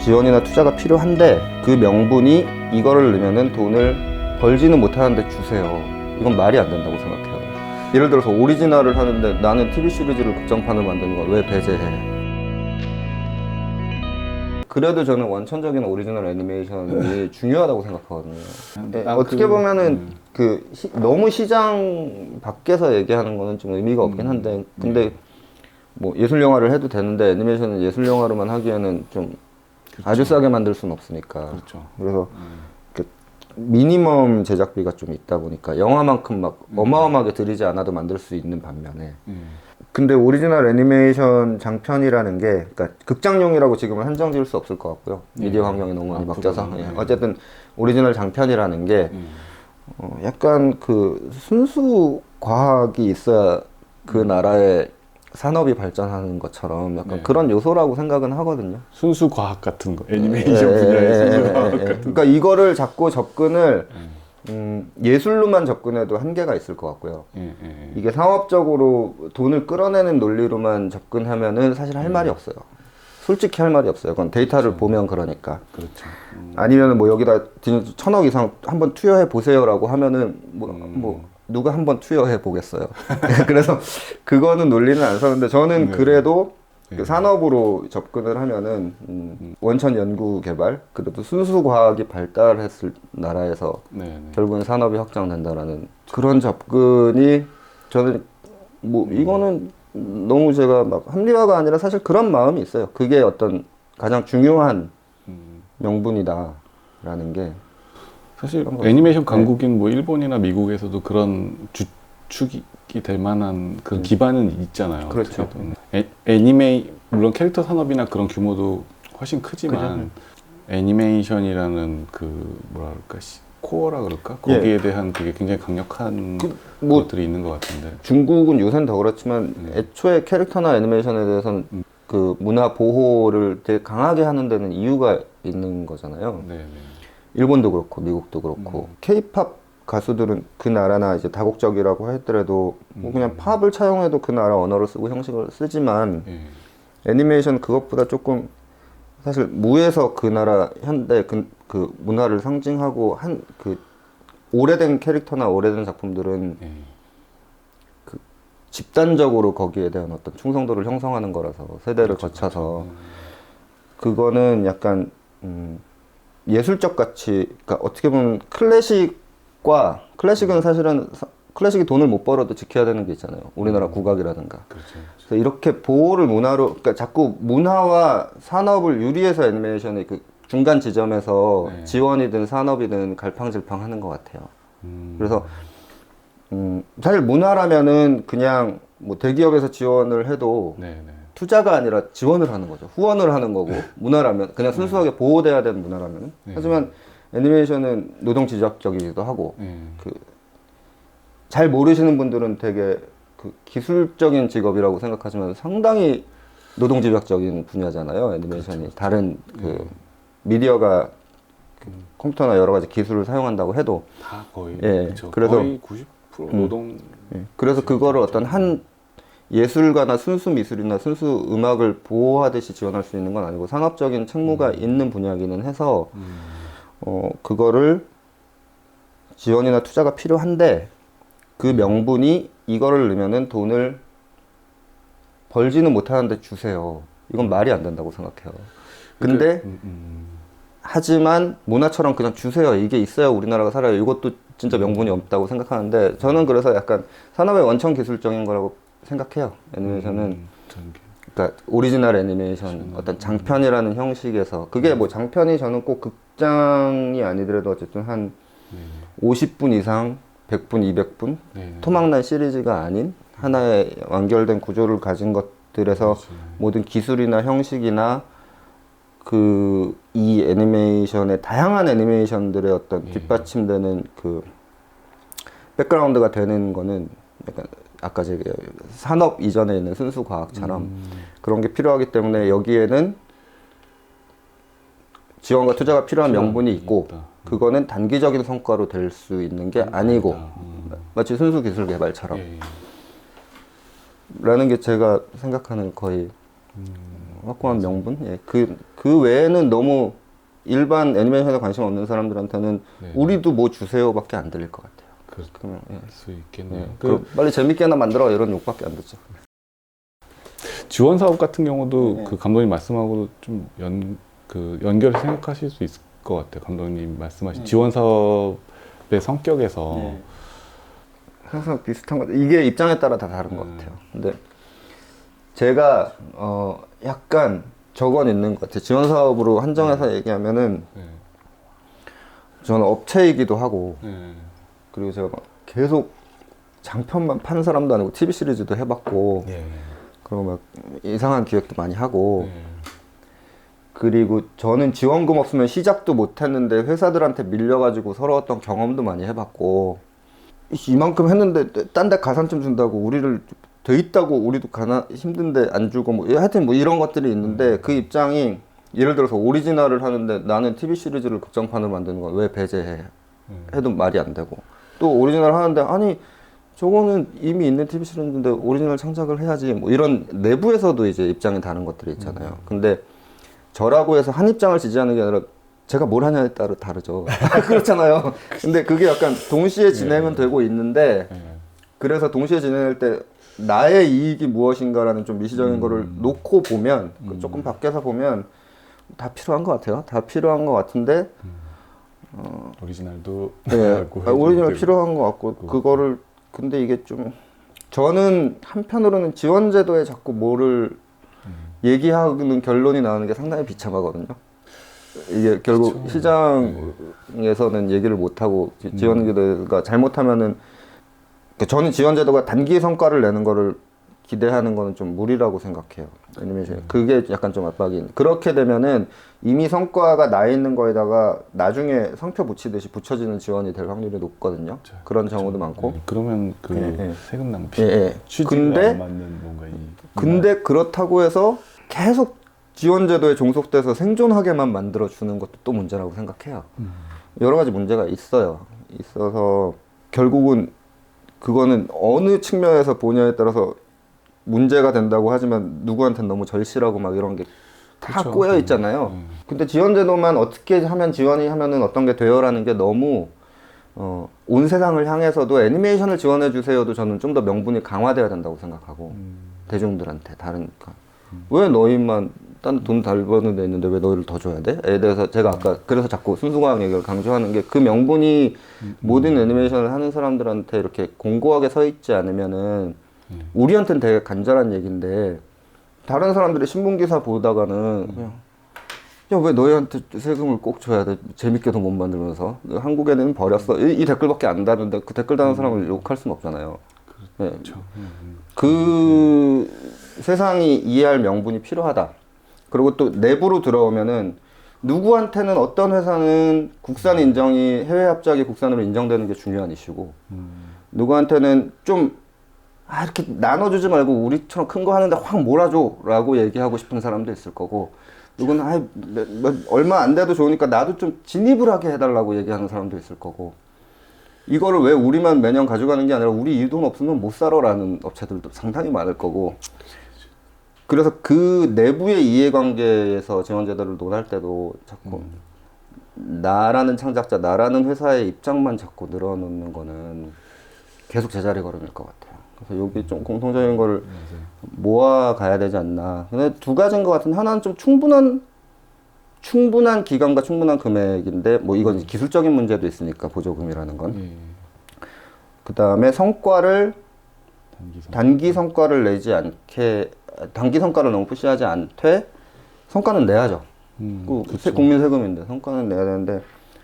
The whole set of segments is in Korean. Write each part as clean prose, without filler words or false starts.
지원이나 투자가 필요한데 그 명분이 이거를 넣으면은 돈을 벌지는 못하는데 주세요. 이건 말이 안 된다고 생각해요. 예를 들어서 오리지널을 하는데 나는 TV 시리즈를 극장판을 만드는 걸 왜 배제해? 그래도 저는 원천적인 오리지널 애니메이션이 중요하다고 생각하거든요. 네, 어떻게 보면은 너무 시장 밖에서 얘기하는 거는 좀 의미가 없긴 한데, 근데 뭐 예술 영화를 해도 되는데 애니메이션은 예술 영화로만 하기에는 좀 그렇죠. 아주 싸게 만들 수는 없으니까. 그렇죠. 그래서 미니멈 제작비가 좀 있다 보니까 영화만큼 막 어마어마하게 들이지 않아도 만들 수 있는 반면에. 근데 오리지널 애니메이션 장편이라는 게, 그러니까 극장용이라고 지금은 한정 지을 수 없을 것 같고요. 미디어 환경이 너무 많이 바뀌어서. 어쨌든 오리지널 장편이라는 게 약간 그 순수 과학이 있어야 그 나라의 산업이 발전하는 것처럼 약간 그런 요소라고 생각은 하거든요. 순수 과학 같은 거, 애니메이션 분야의 순수 과학 같은 거. 그러니까 이거를 자꾸 접근을 예술로만 접근해도 한계가 있을 것 같고요. 이게 상업적으로 돈을 끌어내는 논리로만 접근하면은 사실 할 말이 없어요. 솔직히 할 말이 없어요. 그건 데이터를 보면 그러니까. 그렇죠. 아니면은 뭐 여기다 1,000억 이상 한번 투여해 보세요라고 하면은 뭐 누가 한번 투여해 보겠어요. 그래서 그거는 논리는 안 서는데 저는 그래도 그 산업으로 접근을 하면은 원천 연구 개발, 그래도 순수 과학이 발달했을 나라에서 결국은 산업이 확장된다라는 그런 접근이 저는 뭐 이거는 너무 제가 막 합리화가 아니라 사실 그런 마음이 있어요. 그게 어떤 가장 중요한 명분이다라는 게 사실 애니메이션 강국인 뭐 일본이나 미국에서도 그런 주축이 될 만한 그런 기반은 있잖아요. 그렇죠. 물론 캐릭터 산업이나 그런 규모도 훨씬 크지만 애니메이션이라는 그 뭐랄까 코어라 그럴까? 거기에 대한 그게 굉장히 강력한 것들이 있는 것 같은데 중국은 요새는 더 그렇지만 애초에 캐릭터나 애니메이션에 대해서는 그 문화 보호를 되게 강하게 하는 데는 이유가 있는 거잖아요. 일본도 그렇고 미국도 그렇고 K-팝 가수들은 그 나라나 이제 다국적이라고 하더라도 뭐 그냥 팝을 차용해도 그 나라 언어를 쓰고 형식을 쓰지만 애니메이션 그것보다 조금 사실 무에서 그 나라 현대 그 문화를 상징하고 한 그 오래된 캐릭터나 오래된 작품들은 그 집단적으로 거기에 대한 어떤 충성도를 형성하는 거라서 세대를 거쳐서 그거는 약간 예술적 가치, 그러니까 어떻게 보면 클래식은 사실은 클래식이 돈을 못 벌어도 지켜야 되는 게 있잖아요. 우리나라 국악이라든가. 그래서 이렇게 보호를 문화로, 그러니까 자꾸 문화와 산업을 유리해서 애니메이션의 그 중간 지점에서 지원이든 산업이든 갈팡질팡하는 것 같아요. 그래서 사실 문화라면은 그냥 뭐 대기업에서 지원을 해도 투자가 아니라 지원을 하는 거죠. 후원을 하는 거고 문화라면 그냥 순수하게 보호돼야 되는 문화라면. 하지만 애니메이션은 노동지적이기도 하고 잘 모르시는 분들은 되게 그 기술적인 직업이라고 생각하지만 상당히 노동집약적인 분야잖아요. 애니메이션이 다른 그 미디어가 그 컴퓨터나 여러 가지 기술을 사용한다고 해도 다 거의 그래서 거의 90% 노동. 그래서 그거를 어떤 한 예술가나 순수 미술이나 순수 음악을 보호하듯이 지원할 수 있는 건 아니고 상업적인 책무가 있는 분야기는 해서 그거를 지원이나 투자가 필요한데 그 명분이 이거를 넣으면은 돈을 벌지는 못하는데 주세요. 이건 말이 안 된다고 생각해요. 근데 하지만 문화처럼 그냥 주세요. 이게 있어야 우리나라가 살아요. 이것도 진짜 명분이 없다고 생각하는데 저는 그래서 약간 산업의 원천 기술적인 거라고 생각해요. 애니메이션은 그러니까 오리지널 애니메이션 어떤 장편이라는 형식에서 그게 뭐 장편이 저는 꼭 극장이 아니더라도 어쨌든 한 50분 이상 100분, 200분 토막난 시리즈가 아닌 하나의 완결된 구조를 가진 것들에서 모든 기술이나 형식이나 그 이 애니메이션의 다양한 애니메이션들의 어떤 뒷받침되는 그 백그라운드가 되는 거는 약간 아까 제가 산업 이전에 있는 순수 과학처럼 그런 게 필요하기 때문에 여기에는 지원과 투자가 필요한 명분이 있고 그거는 단기적인 성과로 될 수 있는 게 아니고 마치 순수 기술 개발처럼 라는 게 제가 생각하는 거의 확고한 명분? 그 외에는 너무 일반 애니메이션에 관심 없는 사람들한테는 네. 우리도 뭐 주세요밖에 안 들릴 것 같아요. 그럴 예. 수 있겠네요. 예. 그럼 빨리 재밌게 하나 만들어 이런 욕밖에 안 듣죠. 지원 사업 같은 경우도 네. 그 감독님 말씀하고도 좀 연결해서 생각하실 수 있을 것 같아요. 감독님 말씀하신 지원 사업의 성격에서 항상 비슷한 것 같아요. 이게 입장에 따라 다 다른 것 같아요. 근데 제가 약간 적은 있는 것 같아요. 지원 사업으로 한정해서 얘기하면은 네. 저는 업체이기도 하고 네. 그리고 제가 막 계속 장편만 파는 사람도 아니고 TV 시리즈도 해봤고 예. 그리고 막 이상한 기획도 많이 하고 네. 그리고 저는 지원금 없으면 시작도 못했는데 회사들한테 밀려가지고 서러웠던 경험도 많이 해봤고 이만큼 했는데 딴 데 가산점 준다고 우리를 돼 있다고 우리도 힘든데 안 주고 뭐 하여튼 뭐 이런 것들이 있는데 그 입장이 예를 들어서 오리지널을 하는데 나는 TV 시리즈를 극장판으로 만드는 건 왜 배제해 해도 말이 안 되고 또 오리지널 하는데 아니 저거는 이미 있는 TV 시리즈인데 오리지널 창작을 해야지 뭐 이런 내부에서도 이제 입장이 다른 것들이 있잖아요. 근데 저라고 해서 한 입장을 지지하는 게 아니라 제가 뭘 하냐에 따라 다르죠. 그렇잖아요. 근데 그게 약간 동시에 진행은 되고 있는데 그래서 동시에 진행할 때 나의 이익이 무엇인가라는 좀 미시적인 거를 놓고 보면 조금 밖에서 보면 다 필요한 것 같아요. 다 필요한 것 같은데 오리지널도 네, 오리지널 필요한 것 같고 그거를 근데 이게 좀 저는 한편으로는 지원 제도에 자꾸 뭐를 얘기하는 결론이 나오는 게 상당히 비참하거든요. 이게 결국 그쵸. 시장에서는 얘기를 못 하고 지원 제도가 잘못하면은 저는 지원 제도가 단기 성과를 내는 거를 기대하는 거는 좀 무리라고 생각해요. 애니메이션 그게 약간 좀 압박이 그렇게 되면은 이미 성과가 나 있는 거에다가 나중에 성표 붙이듯이 붙여지는 지원이 될 확률이 높거든요. 그런 경우도 많고. 그러면 그 예. 세금 낭비, 취지가 근데 안 맞는 뭔가 근데 그렇다고 해서 계속 지원 제도에 종속돼서 생존하게만 만들어 주는 것도 또 문제라고 생각해요. 여러 가지 문제가 있어요. 있어서 결국은 그거는 어느 측면에서 보냐에 따라서 문제가 된다고 하지만 누구한테는 너무 절실하고 막 이런 게 다 그쵸. 꼬여 있잖아요. 근데 지원 제도만 어떻게 하면 지원이 하면은 어떤 게 돼요라는 게 너무 온 세상을 향해서도 애니메이션을 지원해 주세요도 저는 좀 더 명분이 강화돼야 된다고 생각하고 대중들한테 다르니까 왜 너희만 딴 돈 잘 버는 데 있는데 왜 너희를 더 줘야 돼? 에 대해서 제가 아까 그래서 자꾸 순수과학 얘기를 강조하는 게 그 명분이 모든 애니메이션을 하는 사람들한테 이렇게 공고하게 서 있지 않으면은 우리한테는 되게 간절한 얘기인데 다른 사람들이 신문기사 보다가는 그냥 야, 왜 너희한테 세금을 꼭 줘야 돼? 재밌게도 못 만들면서 한국에는 버렸어. 이 댓글밖에 안 다는데 그 댓글 다는 사람을 욕할 수는 없잖아요. 그렇죠. 그 세상이 이해할 명분이 필요하다. 그리고 또 내부로 들어오면은 누구한테는 어떤 회사는 국산 인정이 해외 합작이 국산으로 인정되는 게 중요한 이슈고 누구한테는 좀 이렇게 나눠주지 말고 우리처럼 큰 거 하는데 확 몰아줘라고 얘기하고 싶은 사람도 있을 거고 누구는 얼마 안 돼도 좋으니까 나도 좀 진입을 하게 해달라고 얘기하는 사람도 있을 거고 이거를 왜 우리만 매년 가져가는 게 아니라 우리 이 돈 없으면 못 살아라는 업체들도 상당히 많을 거고 그래서 그 내부의 이해관계에서 지원제도를 논할 때도 자꾸 나라는 창작자, 나라는 회사의 입장만 자꾸 늘어놓는 거는 계속 제자리 걸음일 것 같아요. 그래서 여기 좀 공통적인 거를 모아 가야 되지 않나. 근데 두 가지인 것 같은데 하나는 좀 충분한 기간과 충분한 금액인데 뭐 이건 기술적인 문제도 있으니까 보조금이라는 건. 그 다음에 성과를 단기 성과를 내지 않게 단기 성과를 너무 푸시하지 않되 성과는 내야죠. 국민 세금인데 성과는 내야 되는데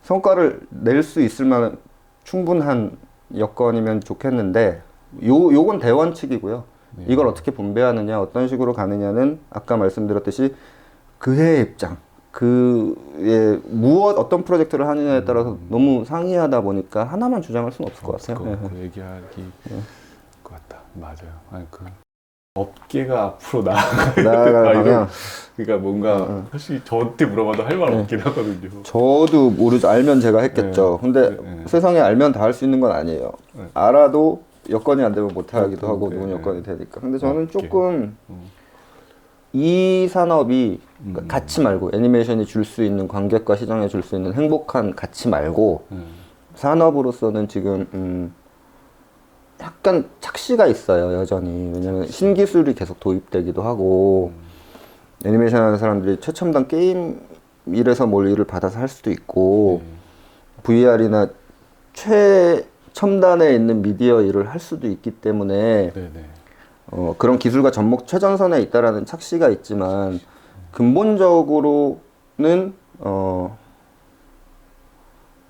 성과를 낼 수 있을 만한 충분한 여건이면 좋겠는데 요건 대원칙이고요. 이걸 어떻게 분배하느냐 어떤 식으로 가느냐는 아까 말씀드렸듯이 그의 입장 그의 어떤 프로젝트를 하느냐에 따라서 너무 상이하다 보니까 하나만 주장할 수는 없을 것 같아요. 그 얘기하기 것 같다. 맞아요. 아니, 업계가 앞으로 나아갈 방향. 그러니까 뭔가 사실 저한테 물어봐도 할 말 없긴 하거든요. 저도 모르죠. 알면 제가 했겠죠. 근데 세상에 알면 다 할 수 있는 건 아니에요. 알아도 여건이 안 되면 못 하기도 하고 누군 여건이 되니까. 근데 저는 조금 이 산업이 그러니까 가치 말고 애니메이션이 줄 수 있는 관객과 시장에 줄 수 있는 행복한 가치 말고 산업으로서는 지금 약간 착시가 있어요 여전히. 왜냐면 신기술이 계속 도입되기도 하고 애니메이션 하는 사람들이 최첨단 게임 일에서 뭘 일을 받아서 할 수도 있고 VR이나 최첨단에 있는 미디어 일을 할 수도 있기 때문에 네네. 그런 기술과 접목 최전선에 있다라는 착시가 있지만 근본적으로는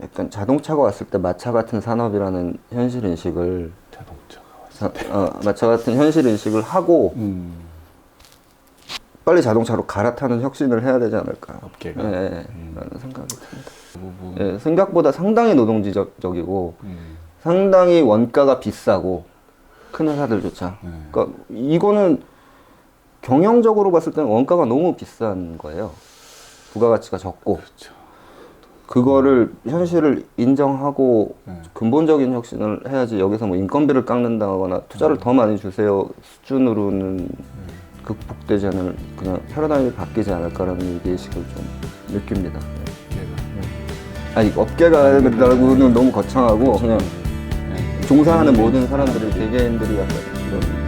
약간 자동차가 왔을 때 마차 같은 산업이라는 현실 인식을 자동차가 왔을 마차 같은 현실 인식을 하고 빨리 자동차로 갈아타는 혁신을 해야 되지 않을까. 업계가. 라는 생각이 듭니다. 부분. 예, 생각보다 상당히 노동지적이고 상당히 원가가 비싸고 큰 회사들조차. 그러니까 이거는 경영적으로 봤을 때는 원가가 너무 비싼 거예요. 부가가치가 적고. 그렇죠. 그거를 현실을 인정하고 근본적인 혁신을 해야지 여기서 뭐 인건비를 깎는다거나 투자를 더 많이 주세요 수준으로는 극복되지 않을 그냥 패러다임이 바뀌지 않을까라는 위기의식을 좀 느낍니다. 아니 업계가라고는 너무 거창하고 그냥 종사하는 모든 사람들이 개개인들이 약간 그런